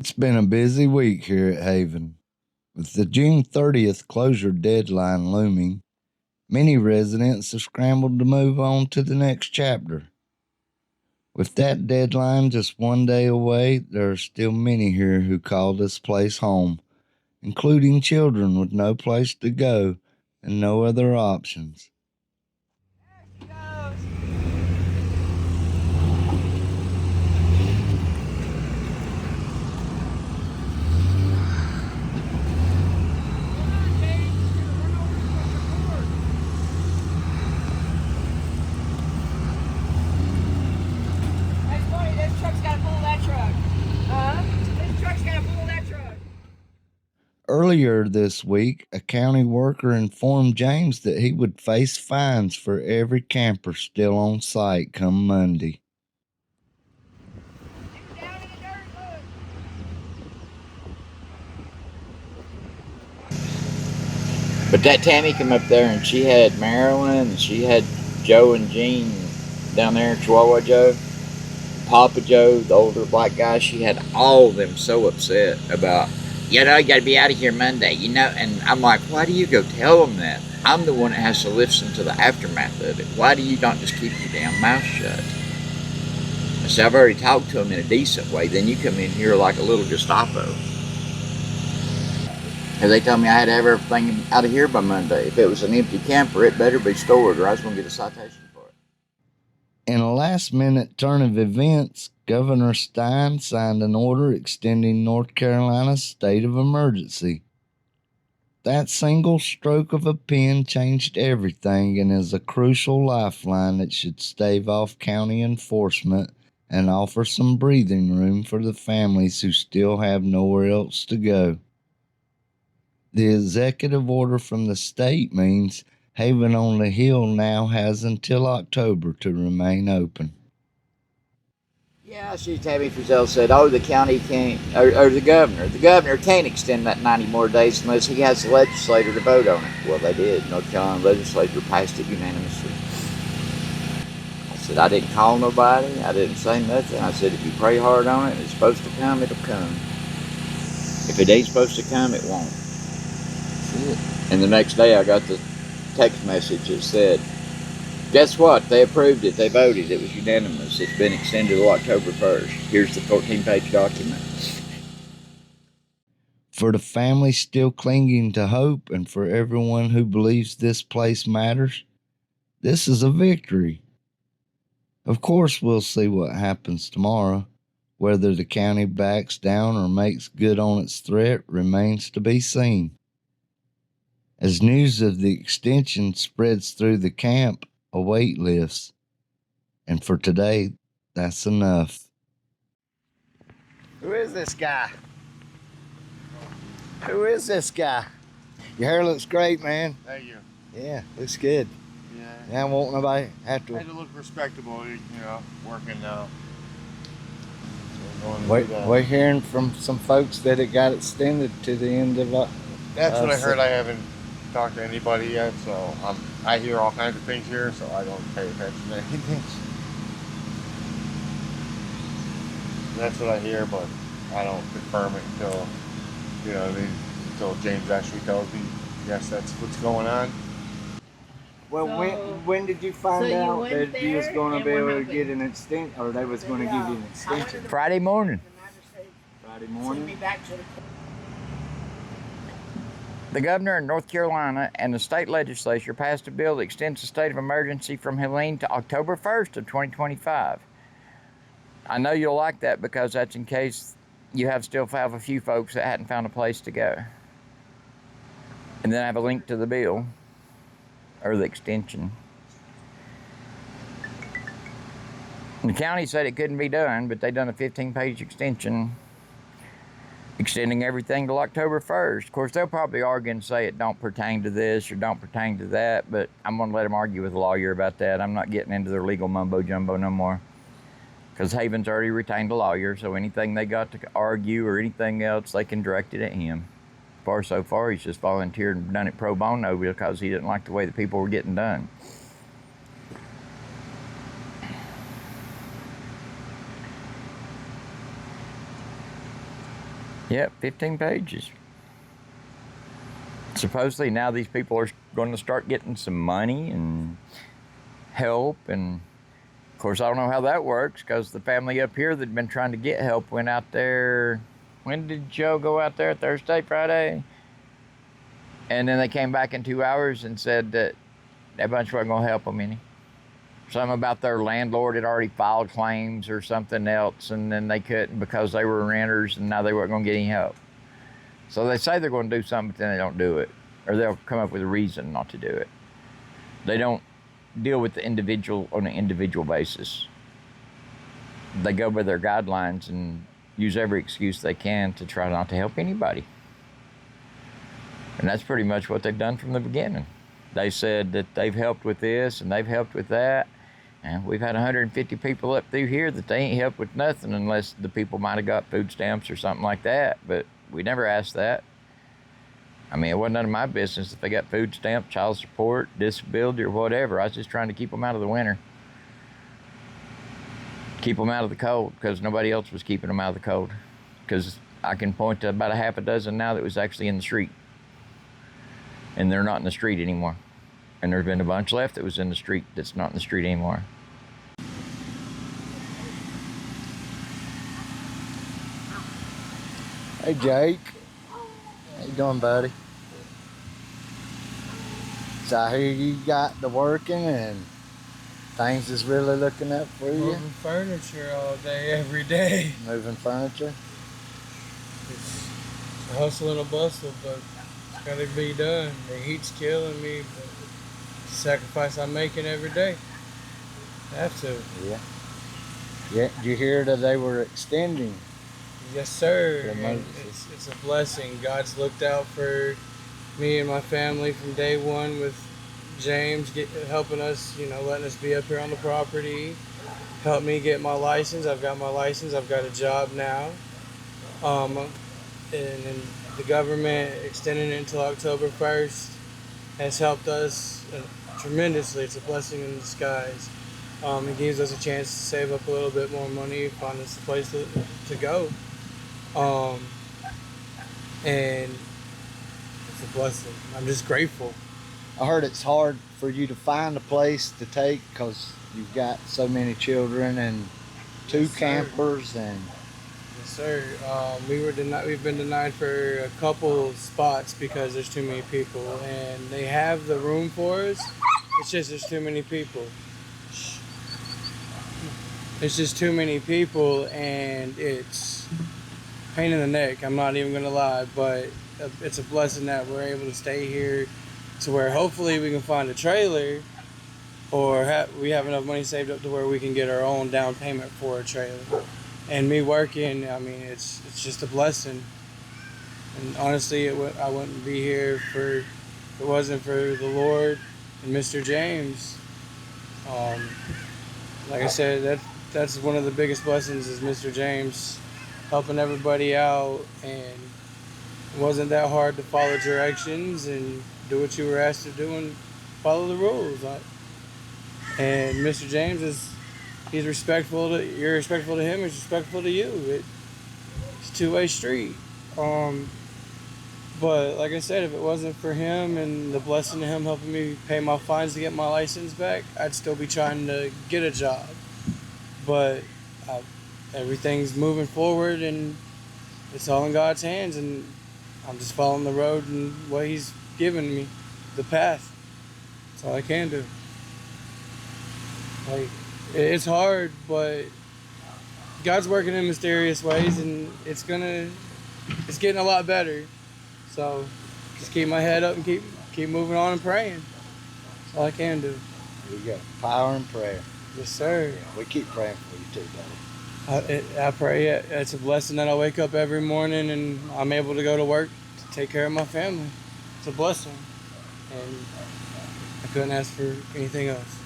It's been a busy week here at Haven. With the June 30th closure deadline looming, many residents have scrambled to move on to the next chapter. With that deadline just one day away, there are still many here who call this place home, including children with no place to go and no other options. Earlier this week, a county worker informed James that he would face fines for every camper still on site come Monday. But that Tammy come up there and she had Marilyn and she had Joe and Jean down there, Chihuahua Joe, Papa Joe, the older black guy. She had all of them so upset about, you gotta be out of here Monday, and I'm like, why do you go tell them that? I'm the one that has to listen to the aftermath of it. Why do you not just keep your damn mouth shut? I said, I've already talked to them in a decent way, then you come in here like a little Gestapo. Because they told me I had to have everything out of here by Monday. If it was an empty camper, it better be stored or I was going to get a citation for it. In a last-minute turn of events, Governor Stein signed an order extending North Carolina's state of emergency. That single stroke of a pen changed everything and is a crucial lifeline that should stave off county enforcement and offer some breathing room for the families who still have nowhere else to go. The executive order from the state means Haven on the Hill now has until October to remain open. Yeah, she, Tabby Frizzell said, the county can't, or the governor can't extend that 90 more days unless he has the legislature to vote on it. Well, they did. North Carolina legislature passed it unanimously. I said, I didn't call nobody. I didn't say nothing. I said, if you pray hard on it and it's supposed to come, it'll come. If it ain't supposed to come, it won't. And the next day I got the text message that said, guess what? They approved it. They voted. It was unanimous. It's been extended to October 1st. Here's the 14-page document. For the families still clinging to hope and for everyone who believes this place matters, this is a victory. Of course, we'll see what happens tomorrow. Whether the county backs down or makes good on its threat remains to be seen. As news of the extension spreads through the camp, a weight lifts. And for today, that's enough. Who is this guy? Who is this guy? Your hair looks great, man. Thank you. Yeah, looks good. Yeah. I won't nobody have I had to look respectable, working now. So we're hearing from some folks that it got extended to the end of That's what I heard. I haven't talked to anybody yet, so I hear all kinds of things here, so I don't pay attention to anything. That's what I hear, but I don't confirm it until, until James actually tells me, yes, that's what's going on. Well, so, when did you find out that you was going to be able to get an extension, or they was going to give you an extension? Friday morning. Friday morning? The governor in North Carolina and the state legislature passed a bill that extends the state of emergency from Helene to October 1st of 2025. I know you'll like that because that's in case you still have a few folks that hadn't found a place to go. And then I have a link to the bill, or the extension. And the county said it couldn't be done, but they done a 15-page extension extending everything till October 1st. Of course, they'll probably argue and say it don't pertain to this or don't pertain to that, but I'm going to let them argue with a lawyer about that. I'm not getting into their legal mumbo-jumbo no more, because Haven's already retained a lawyer, so anything they got to argue or anything else, they can direct it at him. So far, he's just volunteered and done it pro bono because he didn't like the way the people were getting done. Yep, 15 pages. Supposedly now these people are going to start getting some money and help, and of course I don't know how that works because the family up here that'd been trying to get help went out there. When did Joe go out there? Thursday, Friday? And then they came back in 2 hours and said that that bunch wasn't going to help them any. Something about their landlord had already filed claims or something else, and then they couldn't because they were renters, and now they weren't going to get any help. So they say they're going to do something, but then they don't do it. Or they'll come up with a reason not to do it. They don't deal with the individual on an individual basis. They go by their guidelines and use every excuse they can to try not to help anybody. And that's pretty much what they've done from the beginning. They said that they've helped with this and they've helped with that. And we've had 150 people up through here that they ain't helped with nothing unless the people might have got food stamps or something like that. But we never asked that. I mean, it wasn't none of my business if they got food stamp, child support, disability, or whatever. I was just trying to keep them out of the winter. Keep them out of the cold because nobody else was keeping them out of the cold. Because I can point to about a half a dozen now that was actually in the street. And they're not in the street anymore. And there's been a bunch left that was in the street that's not in the street anymore. Hey, Jake. How you doing, buddy? So I hear you got to working and things is really looking up for you. Moving furniture all day, every day. Moving furniture. It's a hustle and a bustle, but it's gotta be done. The heat's killing me, but it's a sacrifice I'm making every day. I have to. Yeah. Yeah. Did you hear that they were extending? Yes, sir. The And emergency. it's a blessing. God's looked out for me and my family from day one with James helping us, letting us be up here on the property. Helped me get my license. I've got my license. I've got a job now. And then the government extending it until October 1st has helped us tremendously. It's a blessing in disguise. It gives us a chance to save up a little bit more money, find us a place to go. And it's a blessing. I'm just grateful. I heard it's hard for you to find a place to take because you've got so many children and two Yes, sir. campers and. Yes, sir. We've been denied for a couple spots because there's too many people, and they have the room for us. It's just there's too many people. It's just too many people, and it's pain in the neck. I'm not even gonna lie, but it's a blessing that we're able to stay here, to where hopefully we can find a trailer, or we have enough money saved up to where we can get our own down payment for a trailer. And me working, I mean, it's just a blessing. And honestly, I wouldn't be here if it wasn't for the Lord and Mr. James. Like I said, that's one of the biggest blessings is Mr. James helping everybody out, and it wasn't that hard to follow directions and do what you were asked to do and follow the rules. And Mr. James he's respectful you're respectful to him, he's respectful to you. It's a two-way street. But like I said, if it wasn't for him and the blessing of him helping me pay my fines to get my license back, I'd still be trying to get a job. But everything's moving forward, and it's all in God's hands, and I'm just following the road and what he's given me, the path. That's all I can do. Like, it's hard, but God's working in mysterious ways, and it's getting a lot better. So just keep my head up and keep moving on and praying. That's all I can do. There you go. Power and prayer. Yes, sir. Yeah, we keep praying for you too, buddy. I pray it's a blessing that I wake up every morning and I'm able to go to work to take care of my family. It's a blessing, and I couldn't ask for anything else.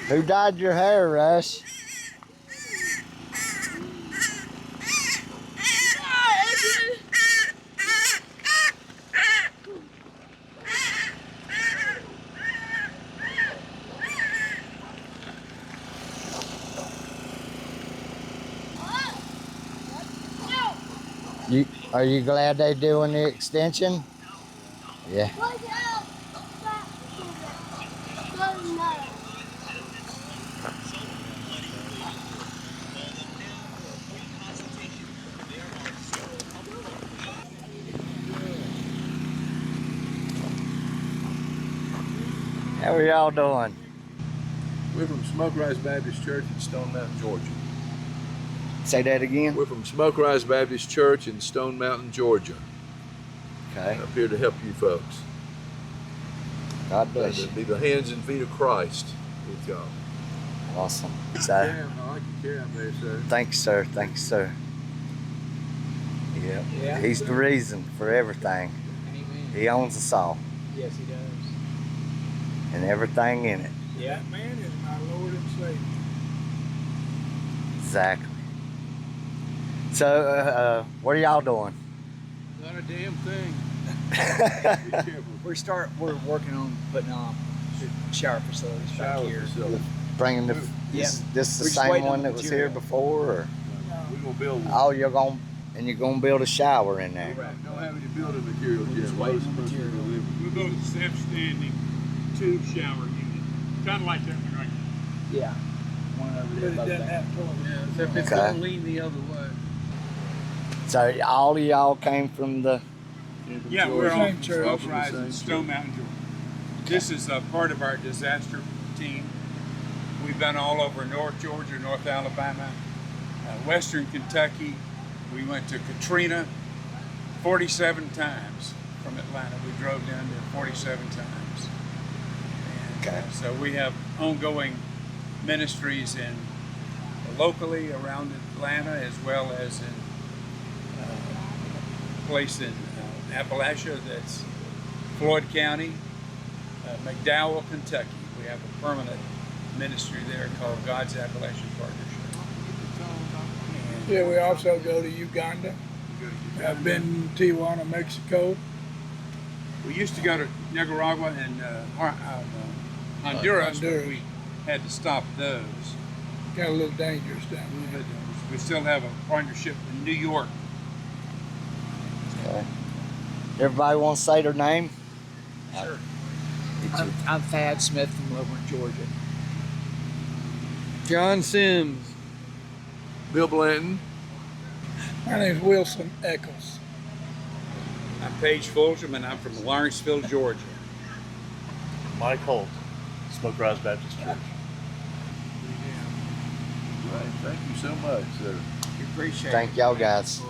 Who dyed your hair, Rush? Are you glad they're doing the extension? Yeah. How are y'all doing? We're from Smoke Rise Baptist Church in Stone Mountain, Georgia. Say that again. We're from Smoke Rise Baptist Church in Stone Mountain, Georgia. Okay. Up here to help you folks. God bless you. Be the hands and feet of Christ with y'all. Awesome. I like your carry there, sir. Thanks, sir. Thanks, sir. Yep. Yeah. He's the reason for everything. Amen. He owns us all Yes, he does. and everything in it. Yeah. That man is my Lord and Savior. Exactly. So, what are y'all doing? Not a damn thing. Be careful. We're working on putting on shower facilities back here. facility. Bringing the Yeah. this the We're just same waiting on one the that was here material. before, or We're gonna build one. oh, you're gonna build a shower in there. Don't have any building materials yet. just We're waiting on supposed to material. deliver. We'll build a self-standing tube shower unit. Kind of like that one right there. Yeah. One over But there. it above doesn't that. have toilet. Yeah, except it's Okay. gonna lean the other way. So all of y'all came from the. Yeah, we're all Same from church. Smoke From the Rise same in Stone church. Mountain, Georgia. This is a part of our disaster team. We've been all over North Georgia, North Alabama, Western Kentucky. We went to Katrina 47 times from Atlanta. We drove down there 47 times. And, Okay. so we have ongoing ministries locally around Atlanta, as well as in a place in Appalachia that's Floyd County, McDowell, Kentucky. We have a permanent ministry there called God's Appalachian Partnership. And, Yeah, we also go to Uganda. I've been to Tijuana, Mexico. we used to go to Nicaragua and Honduras, but Honduras. we had to stop those. Got a little dangerous down there. But we still have a partnership in New York. Okay. Everybody want to say their name? Sure. I'm Thad Smith from Lilburn, Georgia. John Sims. Bill Blanton. My name's Wilson Eccles. I'm Paige Fulgham, and I'm from Lawrenceville, Georgia. Mike Holt, Smoke Rise Baptist Church. Right. Thank you so much, sir. We appreciate Thank y'all guys.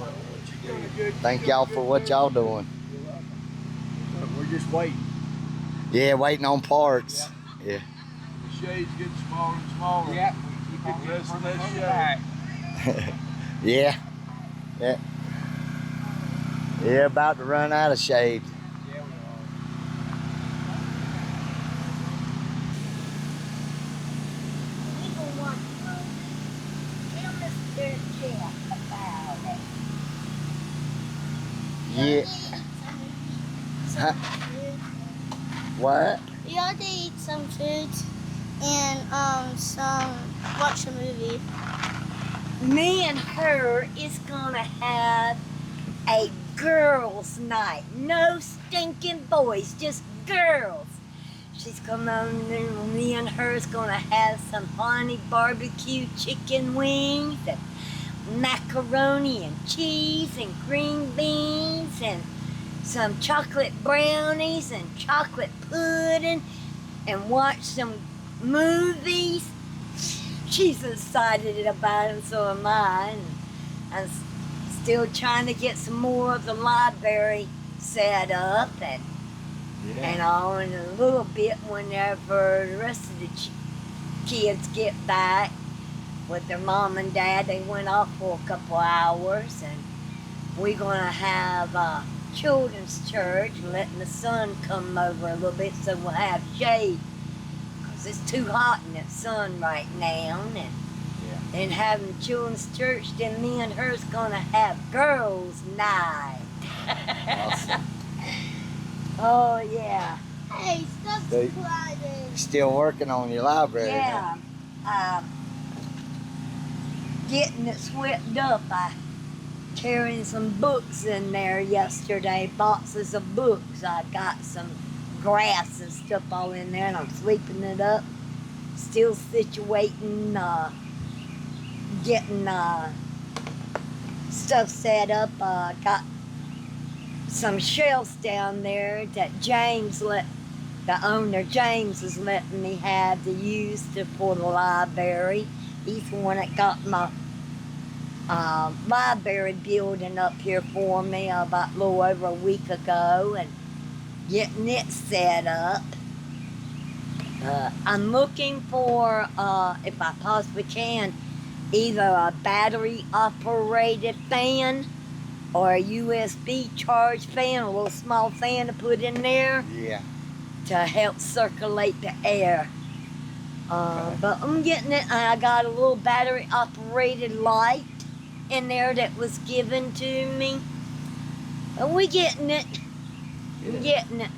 Thank y'all for what y'all doing. We're just waiting. Yeah, waiting on parts. Yeah. The shade's getting smaller and smaller. Yeah. Less and less shade. Yeah. Yeah. Yeah, about to run out of shade. Yeah, we are. People want to tell Mr. Jeff about it. Yeah. Huh? What? We ought to eat some food and watch a movie. Me and her is gonna have a girls' night. No stinking boys, just girls. She's gonna, me and her is gonna have some honey barbecue chicken wings and macaroni and cheese and green beans and some chocolate brownies and chocolate pudding and watch some movies. She's excited about it, so am I. And I'm still trying to get some more of the library set up and all in a little bit whenever the rest of the kids get back with their mom and dad. They went off for a couple hours, and we're going to have a children's church, letting the sun come over a little bit so we'll have shade. It's too hot in the sun right now, and having children's church, then me and her's gonna have girls' night. Awesome. Oh yeah, Hey, stop Hey. sliding. Still working on your library. yeah. Getting it swept up. I carrying some books in there yesterday, boxes of books. I got some grass and stuff all in there, and I'm sweeping it up. Still situating, getting stuff set up. Got some shelves down there that the owner James is letting me have to use for the library. He's the one that got my library building up here for me about a little over a week ago, and getting it set up. I'm looking for, if I possibly can, either a battery operated fan or a USB charged fan, a little small fan to put in there. Yeah. To help circulate the air. But I'm getting it. I got a little battery operated light in there that was given to me. But we getting it. We're getting it.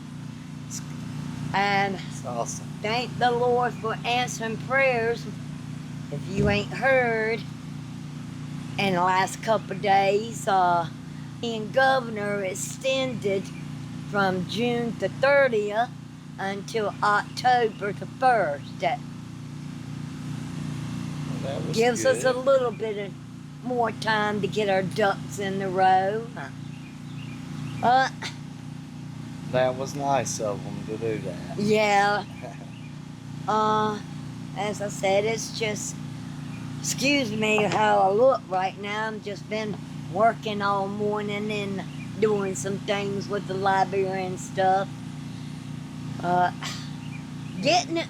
And That's awesome. thank the Lord for answering prayers. If you ain't heard, in the last couple of days, and governor extended from June the 30th until October the 1st. That was gives us good. a little bit of more time to get our ducks in the row. That was nice of them to do that. Yeah. As I said, it's just, excuse me how I look right now. I've just been working all morning and doing some things with the library and stuff. Getting it.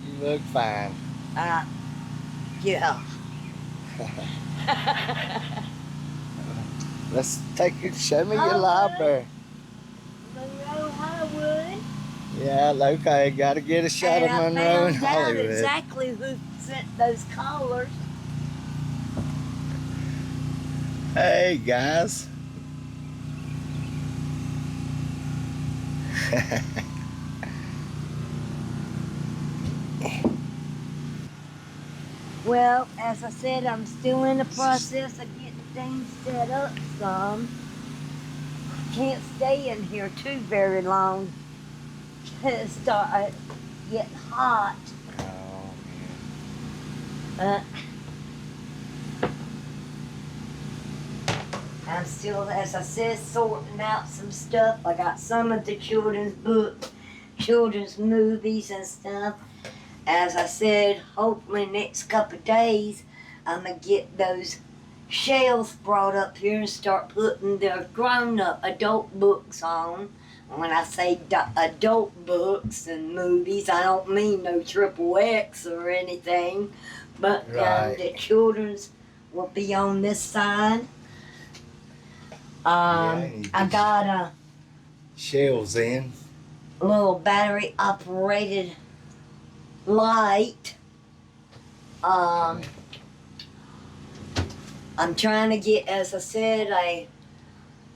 You look fine. Yeah. Let's take it. Show me your library. Monroe, Hollywood. Yeah, okay. Got to get a shot of Monroe and I found out Hollywood. exactly who sent those callers. Hey, guys. Well, as I said, I'm still in the process of getting things set up some. Can't stay in here too very long. It start getting hot. I'm still, as I said, sorting out some stuff. I got some of the children's books, children's movies and stuff. As I said, hopefully next couple of days, I'm going to get those shelves brought up here and start putting the grown-up adult books on. When I say adult books and movies, I don't mean no XXX or anything, but the children's will be on this side. I got shelves in. a little battery operated light. I'm trying to get, as I said, a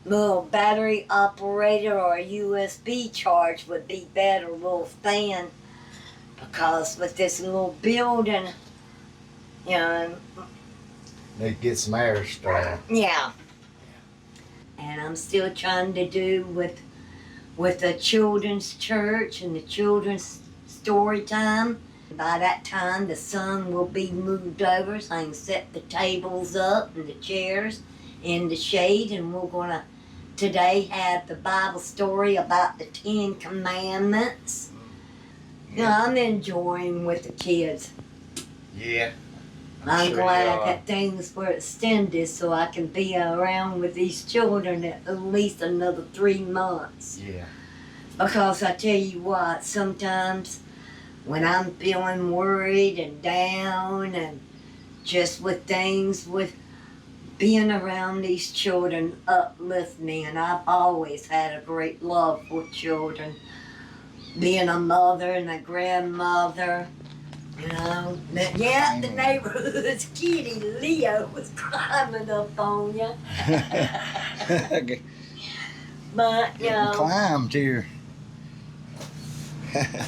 little battery operator or a USB charge would be better, a little fan, because with this little building, you know. They get some air strong. Yeah. And I'm still trying to do with the children's church and the children's story time. By that time, the sun will be moved over, so I can set the tables up and the chairs in the shade, and we're gonna today have the Bible story about the 10 Commandments. You know, I'm enjoying with the kids. Yeah. I'm glad that things were extended so I can be around with these children at least another 3 months. Yeah. Because I tell you what, sometimes when I'm feeling worried and down and just with things, with being around these children uplift me, and I've always had a great love for children. Being a mother and a grandmother, you know. Yeah, the neighborhood's kitty, Leo, was climbing up on you. But, you know. Climbed here.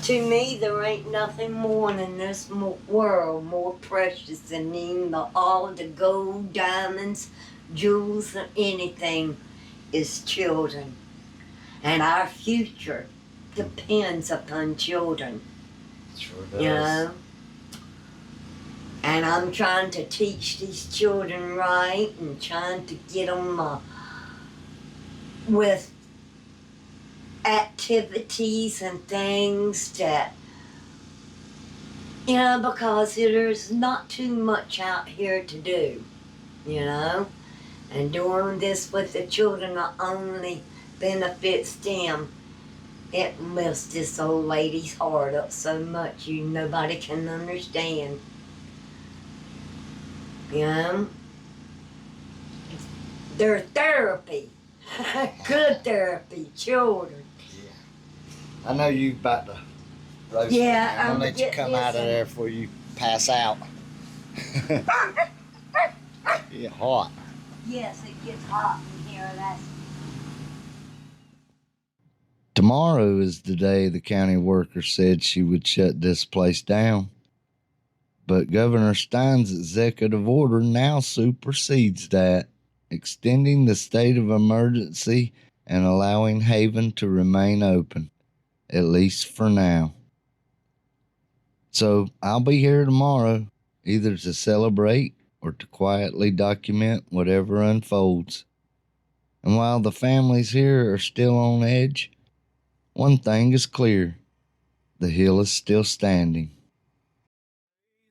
To me, there ain't nothing more in this world more precious than all the gold, diamonds, jewels or anything is children. And our future depends upon children. Sure does. You know? And I'm trying to teach these children right and trying to get them with activities and things that, you know, because there's not too much out here to do, you know? And doing this with the children not only benefits them, it lifts this old lady's heart up so much nobody can understand. You know? They're therapy. Good therapy, children. I know you about to roast me. Yeah, I'm I'm gonna let you getting come this out of in. there before you pass out. Yeah, hot. Yes, it gets hot in here. That's Tomorrow is the day the county worker said she would shut this place down. But Governor Stein's executive order now supersedes that, extending the state of emergency and allowing Haven to remain open, at least for now. So I'll be here tomorrow, either to celebrate or to quietly document whatever unfolds. And while the families here are still on edge, one thing is clear: the hill is still standing.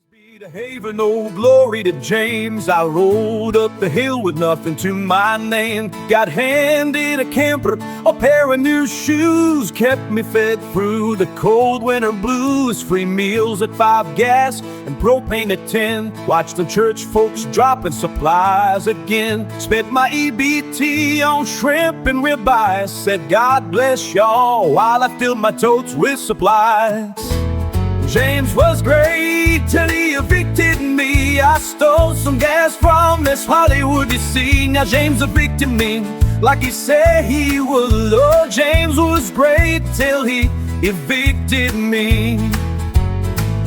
Be to Haven, oh glory to James. I rolled up the hill with nothing to my name. Got handed a camper, a pair of new shoes, kept me fed through the cold winter blues. Free meals at 5 gas and propane at 10. Watched the church folks dropping supplies again. Spent my EBT on shrimp and ribeye. Said God bless y'all while I filled my totes with supplies. James was great till he evicted me. I stole some gas from Miss Hollywood, you see. Now James evicted me like he said he would. Oh, James was great till he evicted me.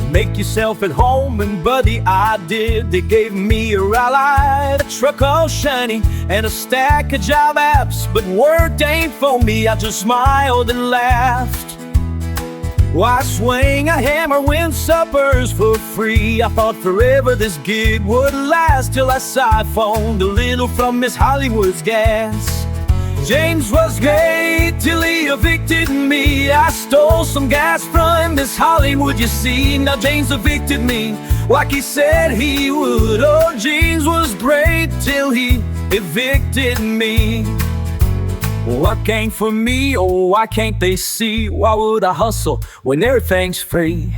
Make yourself at home, and buddy, I did. They gave me a ride, a truck all shiny, and a stack of job apps. But work ain't for me, I just smiled and laughed. Why swing a hammer when supper's for free? I thought forever this gig would last, till I siphoned a little from Miss Hollywood's gas. James was great till he evicted me. I stole some gas from Miss Hollywood, you see. Now James evicted me like he said he would. Oh, James was great till he evicted me. What came for me? Oh, why can't they see? Why would I hustle when everything's free?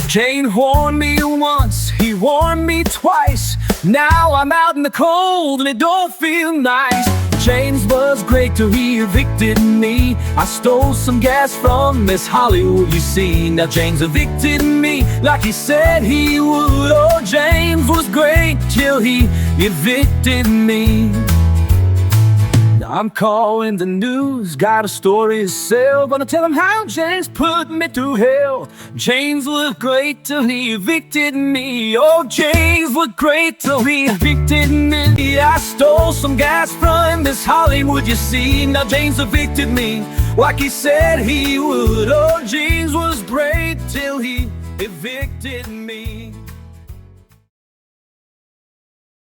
Jane warned me once, he warned me twice. Now I'm out in the cold and it don't feel nice. James was great till he evicted me. I stole some gas from Miss Hollywood, you see. Now James evicted me like he said he would. Oh, James was great till he evicted me. I'm calling the news, got a story to sell. Gonna tell them how James put me through hell. James was great till he evicted me. Oh, James was great till he evicted me. I stole some gas from Miss Hollywood, you see. Now James evicted me like he said he would. Oh, James was great till he evicted me.